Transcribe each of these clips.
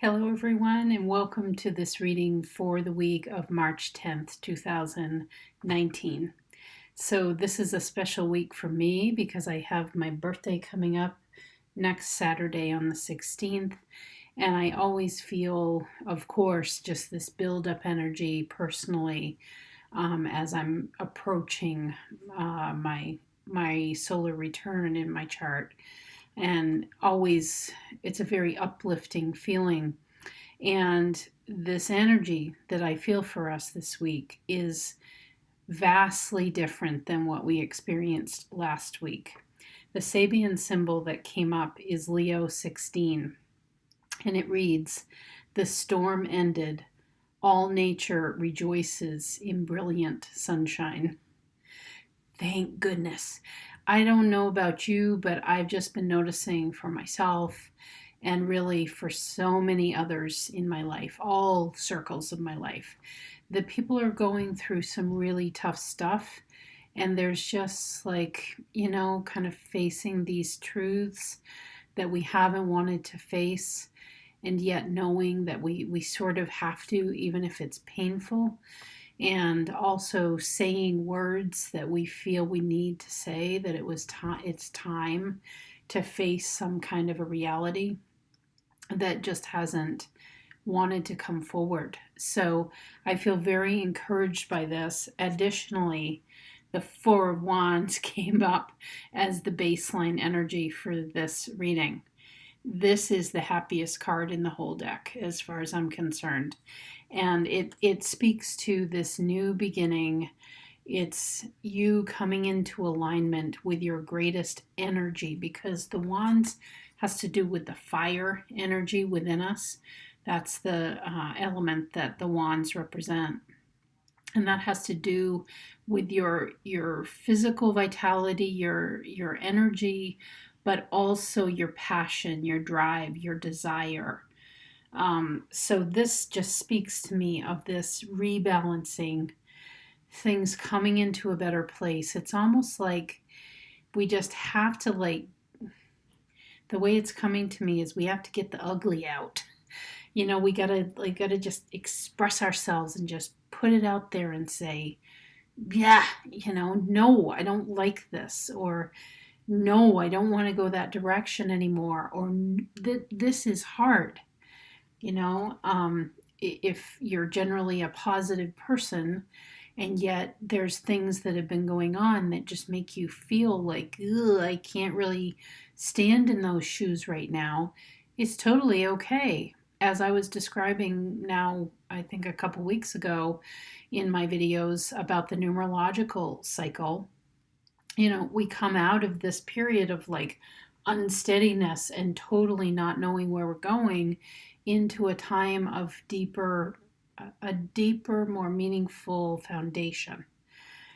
Hello, everyone, and welcome to this reading for the week of March 10th, 2019. So, this is a special week for me because I have my birthday coming up next Saturday on the 16th, and I always feel, of course, just this build up energy personally as I'm approaching my solar return in my chart. And always, it's a very uplifting feeling. And this energy that I feel for us this week is vastly different than what we experienced last week. The Sabian symbol that came up is Leo 16, and it reads, "The storm ended. All nature rejoices in brilliant sunshine." Thank goodness. I don't know about you, but I've just been noticing for myself and really for so many others in my life, all circles of my life, that people are going through some really tough stuff. And there's just kind of facing these truths that we haven't wanted to face, and yet knowing that we sort of have to, even if it's painful, and also saying words that we feel we need to say, that it's time to face some kind of a reality that just hasn't wanted to come forward. So I feel very encouraged by this. Additionally, the Four of Wands came up as the baseline energy for this reading. This is the happiest card in the whole deck as far as I'm concerned. And it speaks to this new beginning. It's you coming into alignment with your greatest energy, because the wands has to do with the fire energy within us. That's the element that the wands represent. And that has to do with your physical vitality, your energy, but also your passion, your drive, your desire. So this just speaks to me of this rebalancing, things coming into a better place. It's almost like we just have to, the way it's coming to me is we have to get the ugly out. We gotta just express ourselves and just put it out there and say, yeah, no, I don't like this, or no, I don't want to go that direction anymore, or this is hard. If you're generally a positive person, and yet there's things that have been going on that just make you feel like, ugh, I can't really stand in those shoes right now, it's totally okay. As I was describing now, I think a couple weeks ago in my videos about the numerological cycle, we come out of this period of unsteadiness and totally not knowing where we're going into a time of a deeper, more meaningful foundation.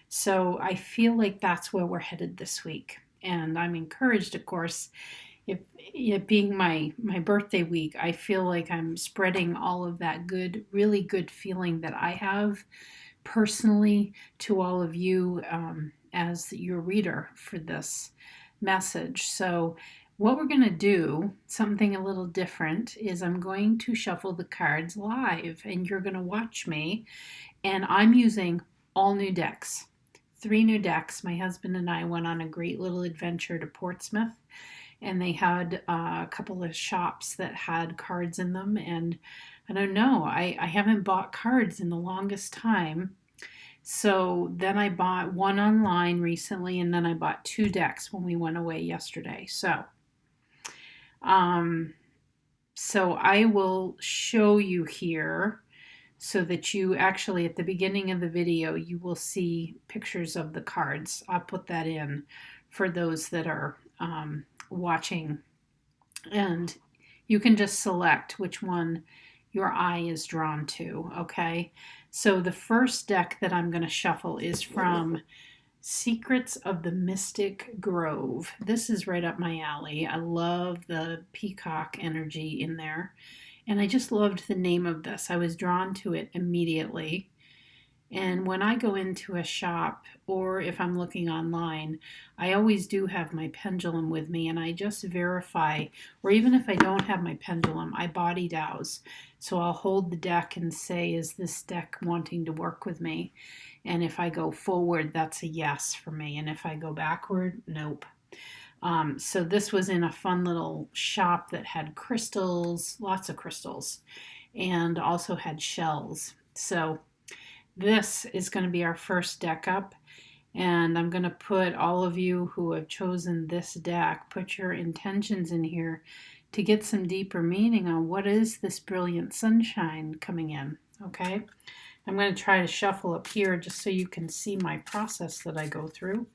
So I feel like that's where we're headed this week. And I'm encouraged, of course, if it being my birthday week, I feel like I'm spreading all of that good, really good feeling that I have personally to all of you as your reader for this message. So what we're going to do, something a little different, is I'm going to shuffle the cards live, and you're going to watch me. And I'm using all new decks, 3 new decks. My husband and I went on a great little adventure to Portsmouth, and they had a couple of shops that had cards in them. And I don't know, I haven't bought cards in the longest time. So then I bought one online recently, and then I bought 2 decks when we went away yesterday. So I will show you here so that you actually, at the beginning of the video, you will see pictures of the cards. I'll put that in for those that are watching. And you can just select which one your eye is drawn to, okay? So the first deck that I'm going to shuffle is from Secrets of the Mystic Grove. This is right up my alley. I love the peacock energy in there. And I just loved the name of this. I was drawn to it immediately. And when I go into a shop or if I'm looking online, I always do have my pendulum with me and I just verify, or even if I don't have my pendulum, I body dowse. So I'll hold the deck and say, is this deck wanting to work with me? And if I go forward, that's a yes for me. And if I go backward, nope. So this was in a fun little shop that had crystals, lots of crystals, and also had shells. So this is going to be our first deck up, and I'm going to put all of you who have chosen this deck, put your intentions in here to get some deeper meaning on what is this brilliant sunshine coming in, okay? I'm going to try to shuffle up here just so you can see my process that I go through.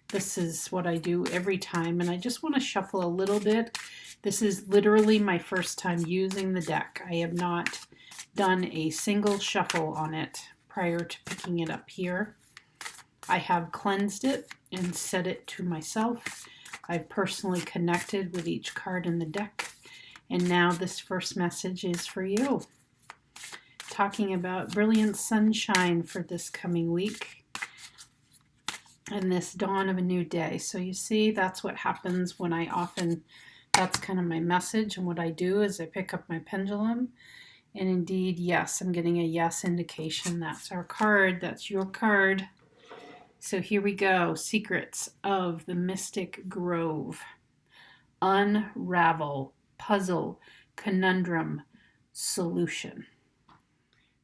This is what I do every time, and I just want to shuffle a little bit. This is literally my first time using the deck. I have not done a single shuffle on it prior to picking it up here. I have cleansed it and set it to myself. I've personally connected with each card in the deck, and now this first message is for you. Talking about brilliant sunshine for this coming week and this dawn of a new day. So you see, that's what happens when that's kind of my message, and what I do is I pick up my pendulum, and indeed, yes, I'm getting a yes indication. That's our card, that's your card. So here we go, Secrets of the Mystic Grove. Unravel, puzzle, conundrum, solution.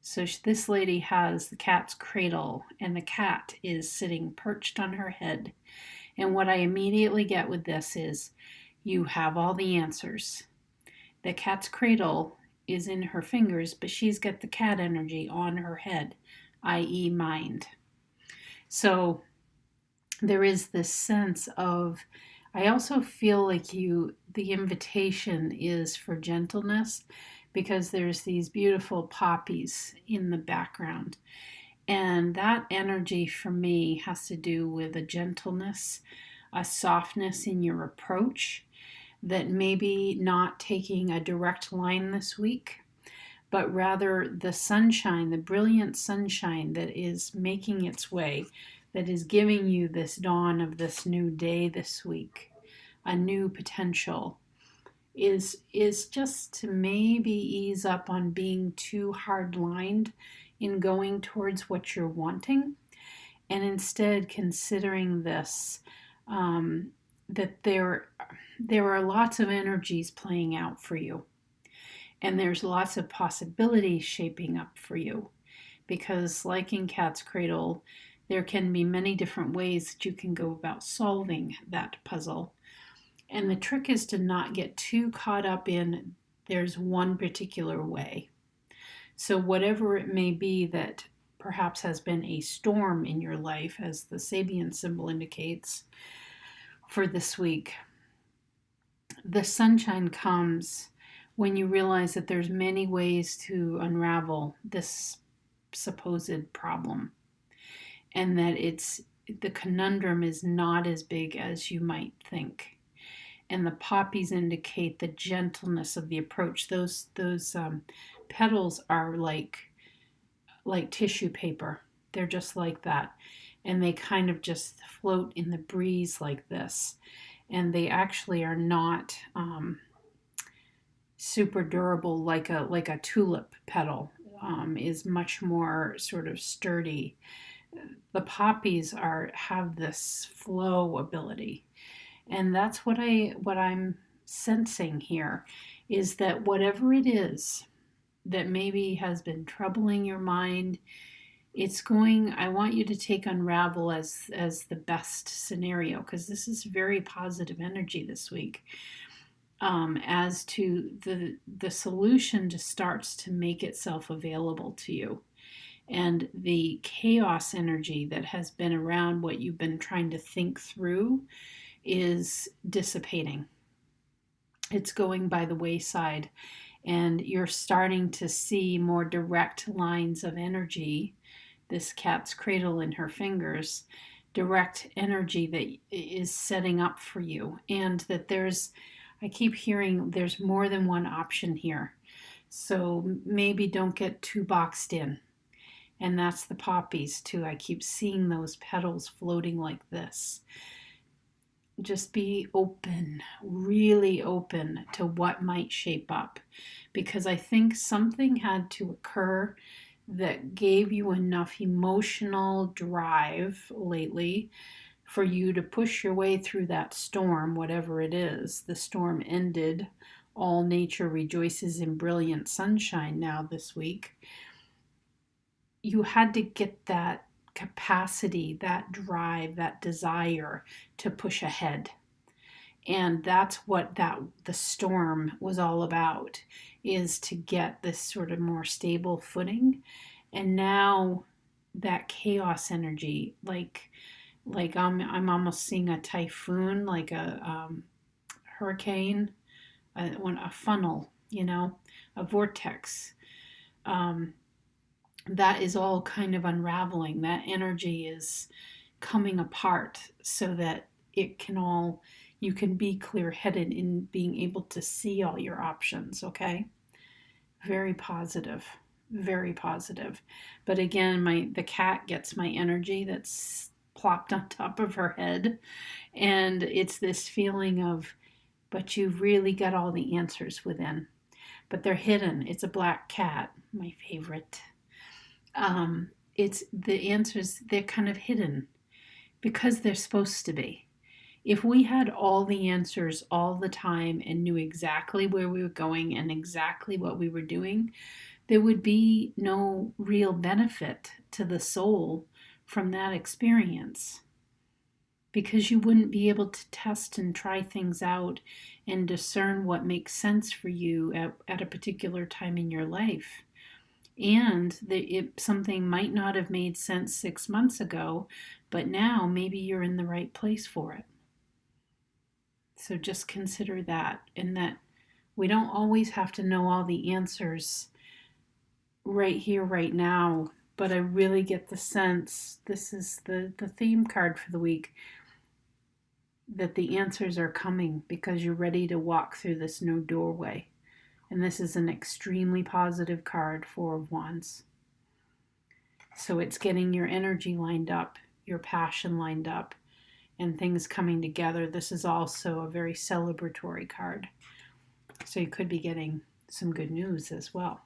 So this lady has the cat's cradle, and the cat is sitting perched on her head. And what I immediately get with this is, you have all the answers. The cat's cradle is in her fingers, but she's got the cat energy on her head, i.e. mind. So there is this sense of, I also feel like the invitation is for gentleness, because there's these beautiful poppies in the background. And that energy for me has to do with a gentleness, a softness in your approach, that maybe not taking a direct line this week, but rather the sunshine, the brilliant sunshine that is making its way, that is giving you this dawn of this new day this week, a new potential, is just to maybe ease up on being too hard-lined in going towards what you're wanting, and instead considering this, that there are lots of energies playing out for you, and there's lots of possibilities shaping up for you, because like in Cat's Cradle, there can be many different ways that you can go about solving that puzzle. And the trick is to not get too caught up in there's one particular way. So whatever it may be that perhaps has been a storm in your life, as the Sabian symbol indicates for this week, the sunshine comes when you realize that there's many ways to unravel this supposed problem, and that the conundrum is not as big as you might think. And the poppies indicate the gentleness of the approach. Those petals are like tissue paper. They're just like that. And they kind of just float in the breeze like this. And they actually are not super durable like a tulip petal is much more sort of sturdy. The poppies have this flow ability. And that's what I'm sensing here, is that whatever it is that maybe has been troubling your mind, I want you to take unravel as the best scenario, because this is very positive energy this week, as to the solution just starts to make itself available to you. And the chaos energy that has been around what you've been trying to think through is dissipating. It's going by the wayside, and you're starting to see more direct lines of energy. This cat's cradle in her fingers, direct energy that is setting up for you, and that I keep hearing there's more than one option here. So maybe don't get too boxed in. And that's the poppies too. I keep seeing those petals floating like this. Just be open, really open to what might shape up, because I think something had to occur that gave you enough emotional drive lately for you to push your way through that storm, whatever it is. The storm ended. All nature rejoices in brilliant sunshine now this week. You had to get that capacity, that drive, that desire to push ahead. And that's what the storm was all about, is to get this sort of more stable footing. And now that chaos energy, like I'm almost seeing a typhoon, like a hurricane, a funnel, a vortex. That is all kind of unraveling. That energy is coming apart so that you can be clear-headed in being able to see all your options, okay? Very positive, very positive. But again, the cat gets my energy that's plopped on top of her head. And it's this feeling of, but you've really got all the answers within. But they're hidden. It's a black cat, my favorite. It's the answers, they're kind of hidden because they're supposed to be. If we had all the answers all the time and knew exactly where we were going and exactly what we were doing, there would be no real benefit to the soul from that experience, because you wouldn't be able to test and try things out and discern what makes sense for you at a particular time in your life. And something might not have made sense 6 months ago, but now maybe you're in the right place for it. So just consider that, and that we don't always have to know all the answers right here, right now. But I really get the sense, this is the theme card for the week, that the answers are coming because you're ready to walk through this new doorway. And this is an extremely positive card, Four of Wands. So it's getting your energy lined up, your passion lined up, and things coming together. This is also a very celebratory card. So you could be getting some good news as well.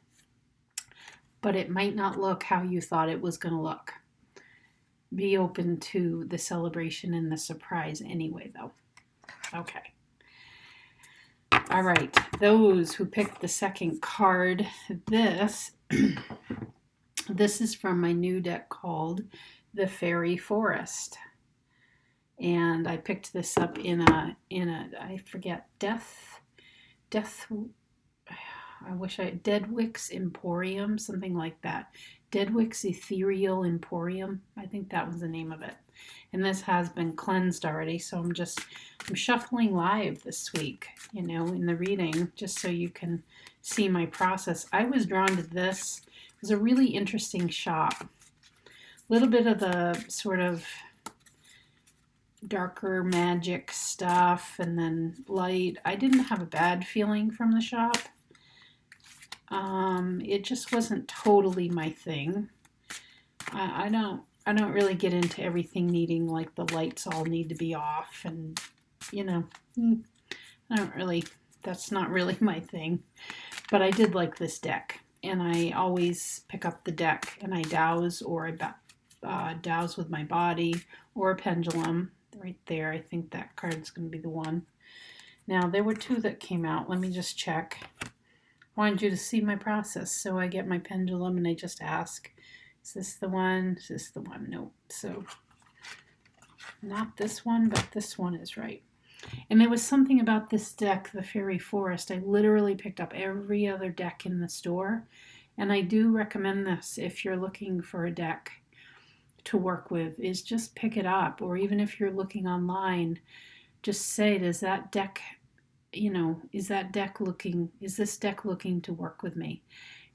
But it might not look how you thought it was going to look. Be open to the celebration and the surprise anyway, though. Okay. All right, those who picked the second card, this is from my new deck called the Fairy Forest. And I picked this up in a I forget, Deadwick's Emporium, something like that. Deadwick's Ethereal Emporium, I think that was the name of it. And this has been cleansed already, so I'm shuffling live this week, in the reading, just so you can see my process. I was drawn to this. It was a really interesting shop. A little bit of the sort of darker magic stuff and then light. I didn't have a bad feeling from the shop. It just wasn't totally my thing. I don't really get into everything needing, like, the lights all need to be off, and that's not really my thing. But I did like this deck, and I always pick up the deck and I dowse, or I dowse with my body, or a pendulum right there. I think that card's going to be the one. Now, there were two that came out. Let me just check. I wanted you to see my process. So I get my pendulum and I just ask, is this the one? Is this the one? Nope. So not this one, but this one is right. And there was something about this deck, the Fairy Forest. I literally picked up every other deck in the store. And I do recommend this if you're looking for a deck to work with, is just pick it up. Or even if you're looking online, just say, does that deck, is this deck looking to work with me?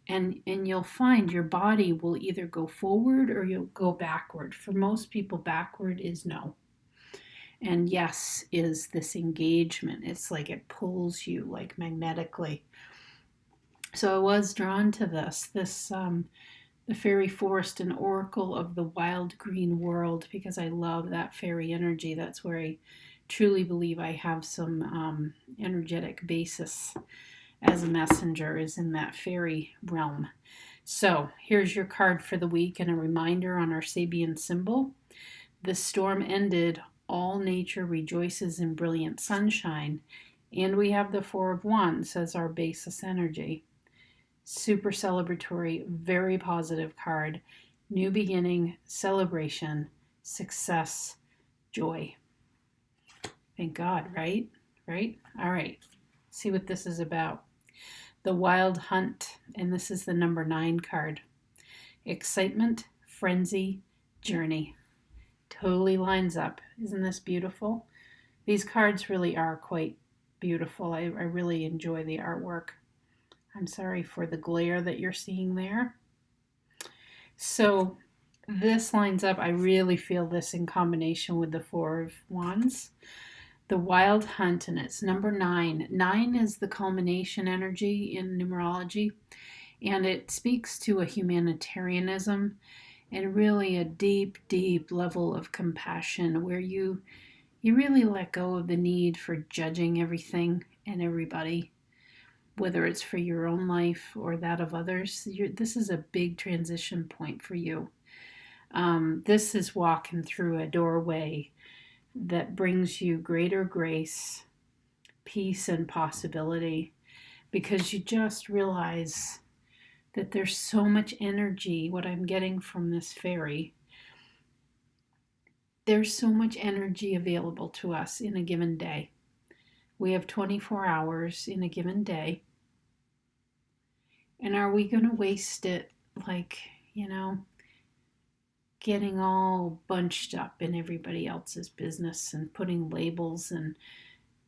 And you'll find your body will either go forward or you'll go backward. For most people, backward is no. And yes is this engagement. It's like it pulls you, like, magnetically. So I was drawn to this the fairy forest and oracle of the wild green world, because I love that fairy energy. That's where I truly believe I have some energetic basis as a messenger, is in that fairy realm. So here's your card for the week and a reminder on our Sabian symbol. The storm ended, all nature rejoices in brilliant sunshine, and we have the Four of Wands as our basis energy. Super celebratory, very positive card. New beginning, celebration, success, joy. Thank God, right? Right? All right. See what this is about. The Wild Hunt, and this is the number 9 card. Excitement, frenzy, journey. Totally lines up. Isn't this beautiful? These cards really are quite beautiful. I really enjoy the artwork. I'm sorry for the glare that you're seeing there. So this lines up. I really feel this in combination with the Four of Wands. The Wild Hunt, and it's number 9. 9 is the culmination energy in numerology, and it speaks to a humanitarianism and really a deep, deep level of compassion where you really let go of the need for judging everything and everybody, whether it's for your own life or that of others. This is a big transition point for you. This is walking through a doorway that brings you greater grace, peace, and possibility, because you just realize that there's so much energy. What I'm getting from this fairy, there's so much energy available to us in a given day. We have 24 hours in a given day. And are we going to waste it like, getting all bunched up in everybody else's business and putting labels and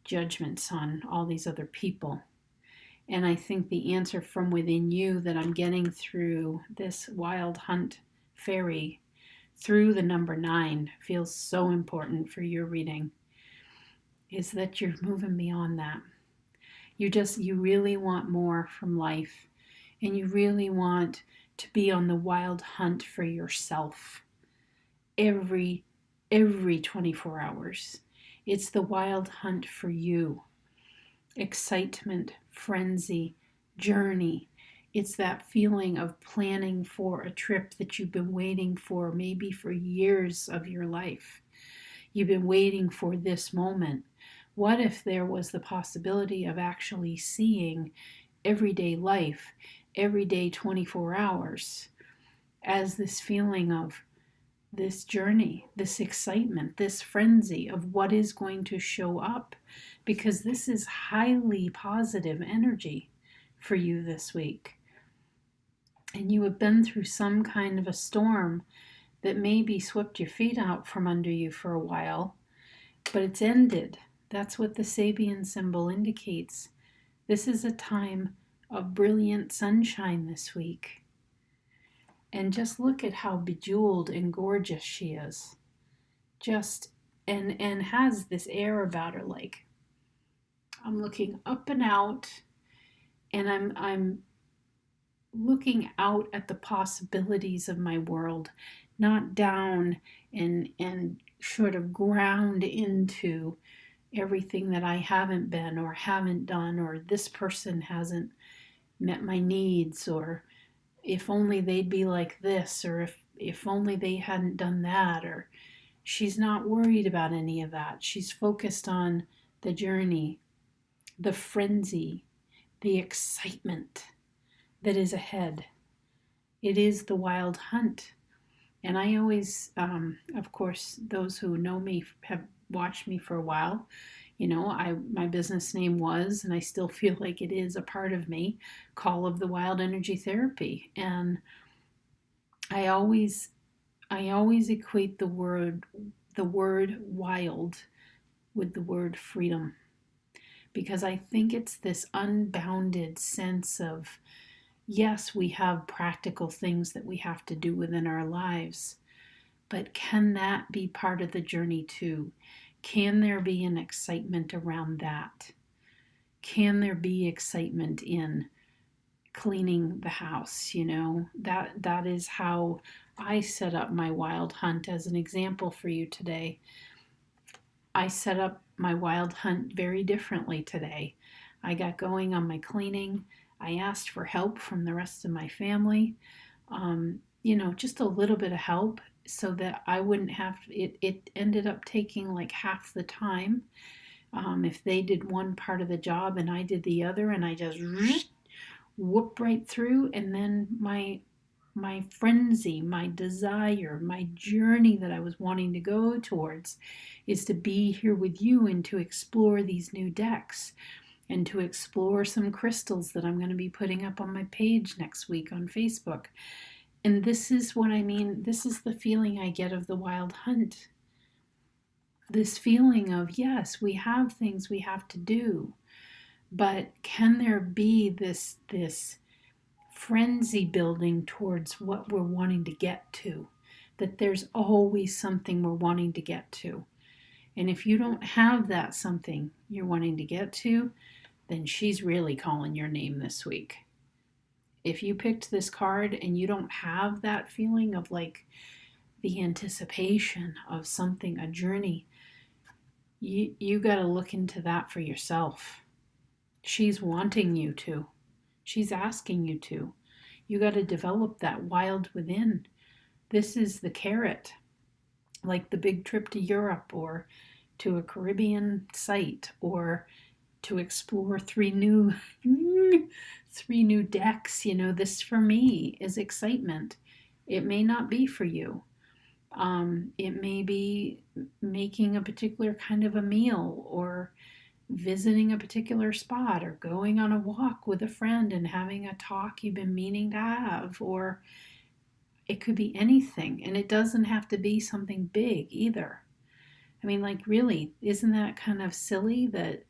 judgments on all these other people? And I think the answer from within you that I'm getting through this Wild Hunt fairy, through the number 9, feels so important for your reading, is that you're moving beyond that. You really want more from life, and you really want to be on the wild hunt for yourself every 24 hours. It's the wild hunt for you. Excitement, frenzy, journey. It's that feeling of planning for a trip that you've been waiting for, maybe for years of your life. You've been waiting for this moment. What if there was the possibility of actually seeing everyday life, everyday 24 hours, as this feeling of this journey, this excitement, this frenzy of what is going to show up, because this is highly positive energy for you this week. And you have been through some kind of a storm that maybe swept your feet out from under you for a while, but it's ended. That's what the Sabian symbol indicates. This is a time of brilliant sunshine this week. And just look at how bejeweled and gorgeous she is. And has this air about her, like I'm looking up and out, and I'm looking out at the possibilities of my world, not down and sort of ground into everything that I haven't been or haven't done, or this person hasn't met my needs, or if only they'd be like this, or if only they hadn't done that. Or she's not worried about any of that. She's focused on the journey, the frenzy, the excitement that is ahead. It is the wild hunt. And I always, of course, those who know me have watched me for a while. My business name was, and I still feel like it is a part of me, Call of the Wild Energy Therapy. And I always equate the word wild with the word freedom, because I think it's this unbounded sense of, yes, we have practical things that we have to do within our lives, but can that be part of the journey too? Can there be an excitement around that? Can there be excitement in cleaning the house, that is how I set up my wild hunt. As an example for you today, I set up my wild hunt very differently today. I got going on my cleaning. I asked for help from the rest of my family, just a little bit of help so that I wouldn't have it ended up taking like half the time. If they did one part of the job and I did the other, and I just whoop right through, and then my frenzy, my desire, my journey that I was wanting to go towards is to be here with you and to explore these new decks and to explore some crystals that I'm going to be putting up on my page next week on Facebook. And this is what I mean. This is the feeling I get of the wild hunt. This feeling of, yes, we have things we have to do, but can there be this frenzy building towards what we're wanting to get to? That there's always something we're wanting to get to. And if you don't have that something you're wanting to get to, then she's really calling your name this week. If you picked this card and you don't have that feeling of like the anticipation of something, a journey, you got to look into that for yourself. She's wanting you to. She's asking you to. You got to develop that wild within. This is the carrot, like the big trip to Europe or to a Caribbean site or to explore three new decks. This for me is excitement. It may not be for you. It may be making a particular kind of a meal or visiting a particular spot or going on a walk with a friend and having a talk you've been meaning to have, or it could be anything. And it doesn't have to be something big either. I mean, like, really, isn't that kind of silly that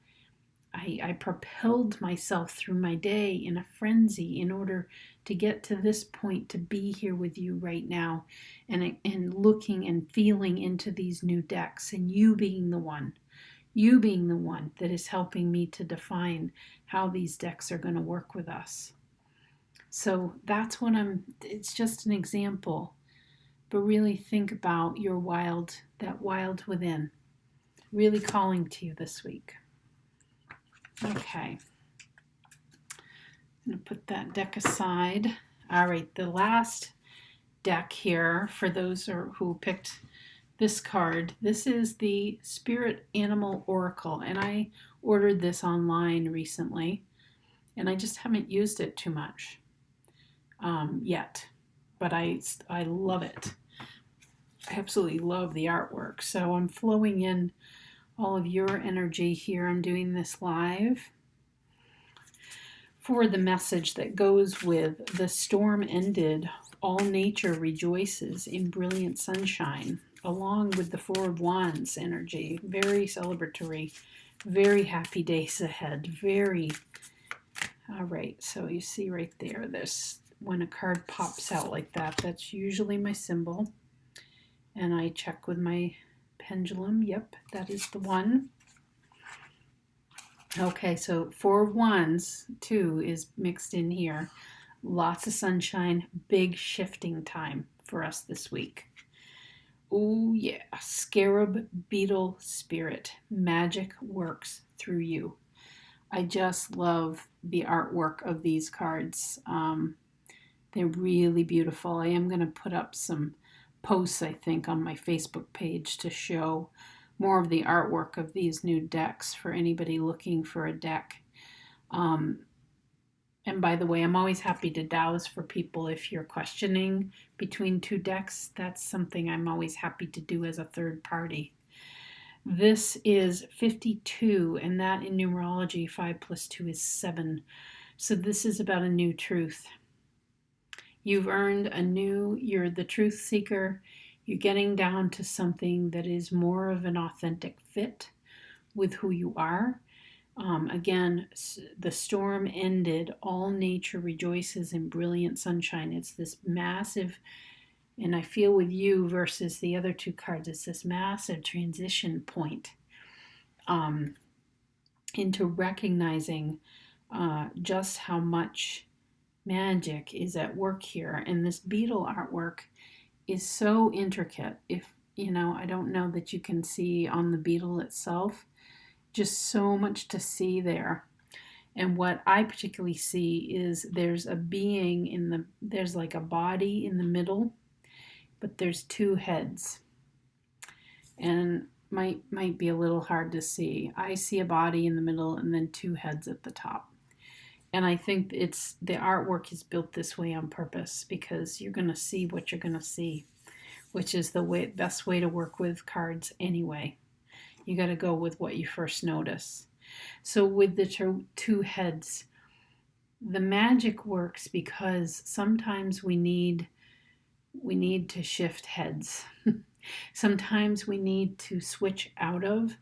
I propelled myself through my day in a frenzy in order to get to this point, to be here with you right now and looking and feeling into these new decks, and you being the one that is helping me to define how these decks are going to work with us. So that's what it's just an example, but really think about that wild within, really calling to you this week. Okay, I'm going to put that deck aside. All right, the last deck here, for those who picked this card, this is the Spirit Animal Oracle, and I ordered this online recently, and I just haven't used it too much yet, but I love it. I absolutely love the artwork, so I'm flowing in all of your energy here. I'm doing this live for the message that goes with the storm ended, all nature rejoices in brilliant sunshine, along with the Four of Wands energy. Very celebratory, very happy days ahead. All right, so you see right there, this, when a card pops out like that, that's usually my symbol. And I check with my pendulum. Yep, that is the one. Okay, so Four of Wands, too, is mixed in here. Lots of sunshine, big shifting time for us this week. Oh yeah, Scarab Beetle Spirit. Magic works through you. I just love the artwork of these cards. They're really beautiful. I am going to put up some posts, I think, on my Facebook page to show more of the artwork of these new decks for anybody looking for a deck. And by the way, I'm always happy to dowse for people if you're questioning between two decks. That's something I'm always happy to do as a third party. This is 52, and that in numerology, 5 plus 2 is 7. So this is about a new truth. You've earned you're the truth seeker. You're getting down to something that is more of an authentic fit with who you are. Again, the storm ended. All nature rejoices in brilliant sunshine. It's this massive, and I feel with you versus the other two cards, it's this massive transition point into recognizing just how much magic is at work here. And this beetle artwork is so intricate. If I don't know that you can see on the beetle itself, just so much to see there. And what I particularly see is there's a being there's like a body in the middle, but there's two heads. And might be a little hard to see. I see a body in the middle and then two heads at the top. And I think the artwork is built this way on purpose because you're going to see what you're going to see, which is the best way to work with cards anyway. You got to go with what you first notice. So with the two heads, the magic works because sometimes we need to shift heads. Sometimes we need to switch out of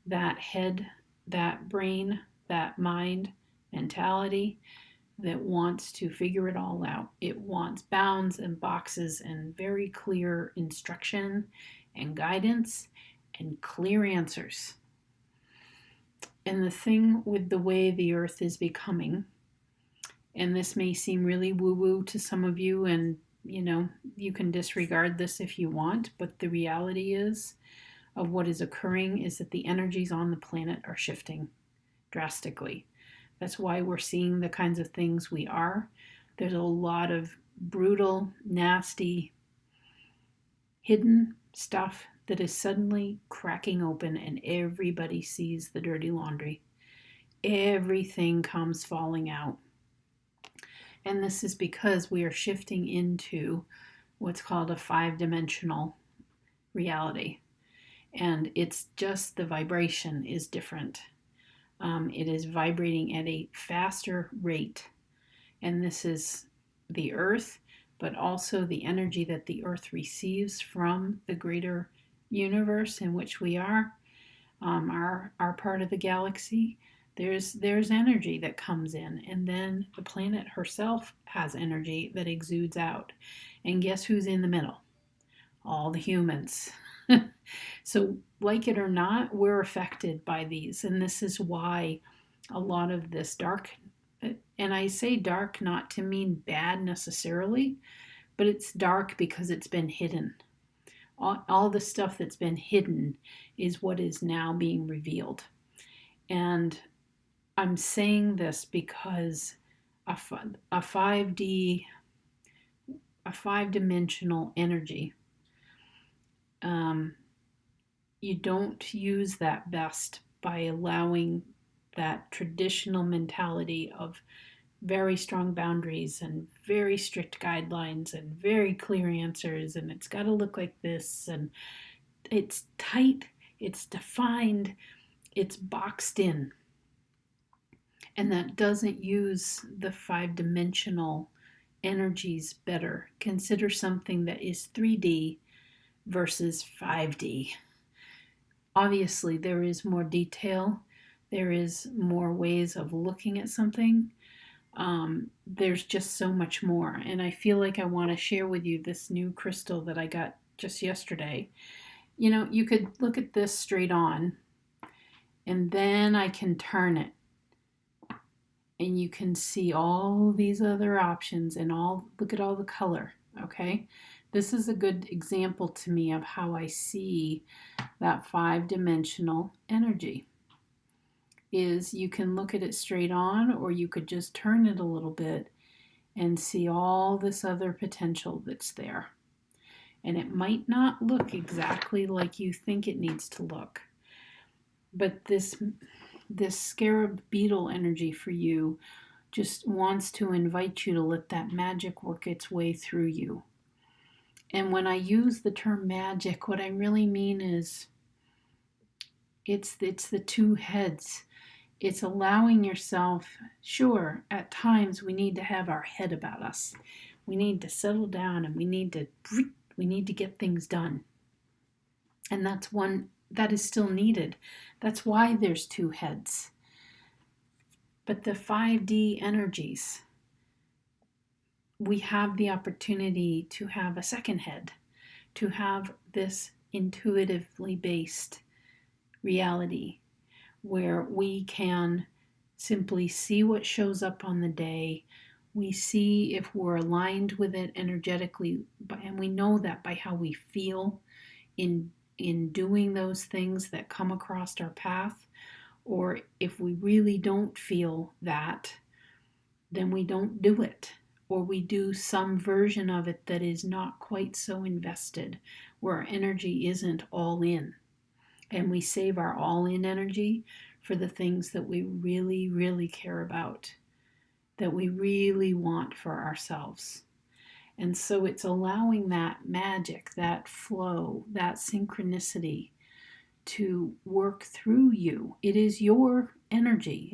that head, that brain, that mind mentality that wants to figure it all out. It wants bounds and boxes and very clear instruction and guidance and clear answers. And the thing with the way the earth is becoming, and this may seem really woo-woo to some of you, and you can disregard this if you want, but the reality is of what is occurring is that the energies on the planet are shifting drastically. That's why we're seeing the kinds of things we are. There's a lot of brutal, nasty, hidden stuff that is suddenly cracking open, and everybody sees the dirty laundry. Everything comes falling out. And this is because we are shifting into what's called a 5-dimensional reality. And it's just the vibration is different. It is vibrating at a faster rate. And this is the earth, but also the energy that the earth receives from the greater universe in which we are, our part of the galaxy. There's energy that comes in, and then the planet herself has energy that exudes out. And guess who's in the middle? All the humans. So, like it or not, we're affected by these, and this is why a lot of this dark, and I say dark not to mean bad necessarily, but it's dark because it's been hidden. All the stuff that's been hidden is what is now being revealed. And I'm saying this because a 5-dimensional energy, you don't use that best by allowing that traditional mentality of very strong boundaries and very strict guidelines and very clear answers, and it's got to look like this, and it's tight, it's defined, it's boxed in. And that doesn't use the 5-dimensional energies better. Consider something that is 3D versus 5D. Obviously, there is more detail. There is more ways of looking at something. There's just so much more. And I feel like I want to share with you this new crystal that I got just yesterday. You could look at this straight on, and then I can turn it. And you can see all these other options and look at all the color, okay? This is a good example to me of how I see that 5-dimensional energy. Is you can look at it straight on, or you could just turn it a little bit and see all this other potential that's there. And it might not look exactly like you think it needs to look. But this scarab beetle energy for you just wants to invite you to let that magic work its way through you. And when I use the term magic, what I really mean is it's the two heads. It's allowing yourself, sure, at times we need to have our head about us. We need to settle down, and we need to get things done. And that is still needed. That's why there's two heads. But the 5D energies, we have the opportunity to have a second head, to have this intuitively based reality where we can simply see what shows up on the day, We see if we're aligned with it energetically, and we know that by how we feel in doing those things that come across our path. Or if we really don't feel that, then we don't do it. Or we do some version of it that is not quite so invested, where our energy isn't all in. And we save our all in energy for the things that we really, really care about, that we really want for ourselves. And so it's allowing that magic, that flow, that synchronicity to work through you. It is your energy.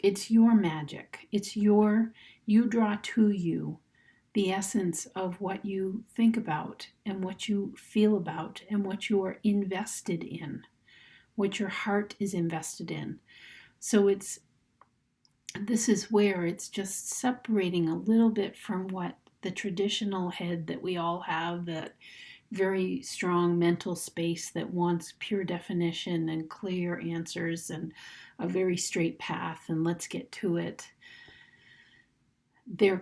It's your magic. You draw to you the essence of what you think about and what you feel about and what you are invested in, what your heart is invested in. So this is where it's just separating a little bit from what the traditional head that we all have, that very strong mental space that wants pure definition and clear answers and a very straight path and let's get to it. There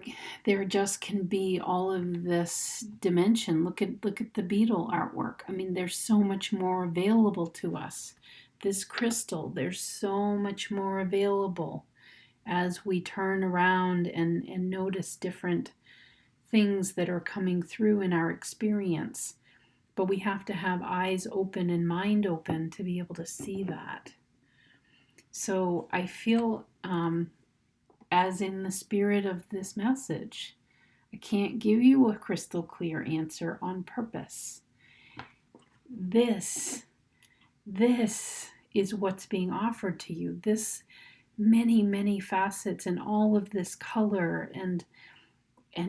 just can be all of this dimension. Look at the beetle artwork. I mean, there's so much more available to us. This crystal, there's so much more available as we turn around and notice different things that are coming through in our experience. But we have to have eyes open and mind open to be able to see that. So I feel, as in the spirit of this message, I can't give you a crystal clear answer on purpose. This is what's being offered to you. This many, many facets and all of this color and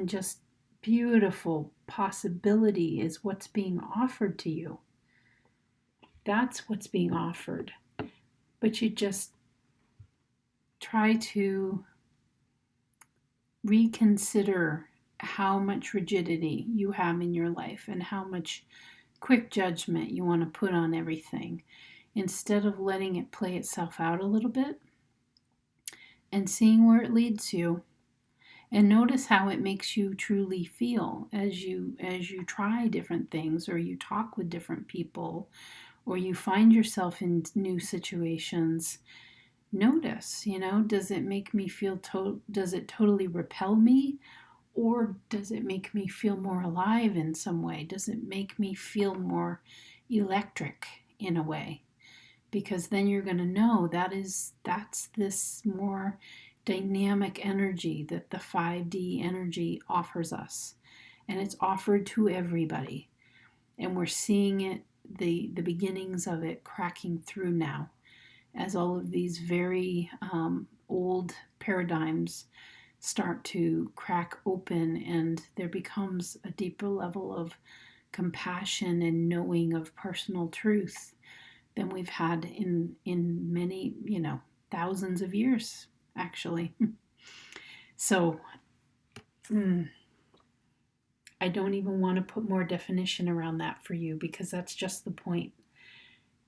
just beautiful possibility is what's being offered to you. That's what's being offered. But you just try to reconsider how much rigidity you have in your life and how much quick judgment you want to put on everything, instead of letting it play itself out a little bit and seeing where it leads you. And notice how it makes you truly feel as you try different things, or you talk with different people, or you find yourself in new situations. Notice, does it make me feel, does it totally repel me? Or does it make me feel more alive in some way? Does it make me feel more electric in a way? Because then you're going to know that's this more dynamic energy that the 5D energy offers us. And it's offered to everybody. And we're seeing it, the beginnings of it cracking through now, as all of these very old paradigms start to crack open, and there becomes a deeper level of compassion and knowing of personal truth than we've had in many, thousands of years, actually. So I don't even want to put more definition around that for you, because that's just the point.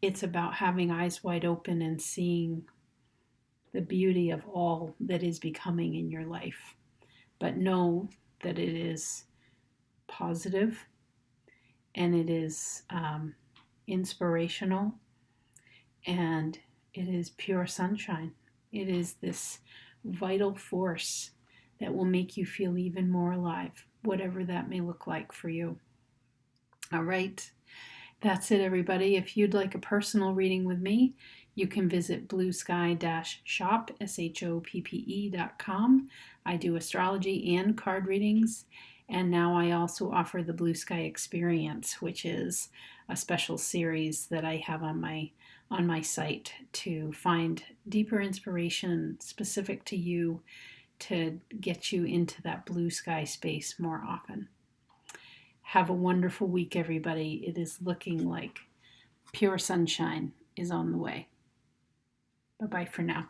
It's about having eyes wide open and seeing the beauty of all that is becoming in your life. But know that it is positive, and it is inspirational, and it is pure sunshine. It is this vital force that will make you feel even more alive, whatever that may look like for you. All right. That's it, everybody. If you'd like a personal reading with me, you can visit bluesky-shop, shoppe.com. I do astrology and card readings, and now I also offer the Blue Sky Experience, which is a special series that I have on my site to find deeper inspiration specific to you, to get you into that blue sky space more often. Have a wonderful week, everybody. It is looking like pure sunshine is on the way. Bye-bye for now.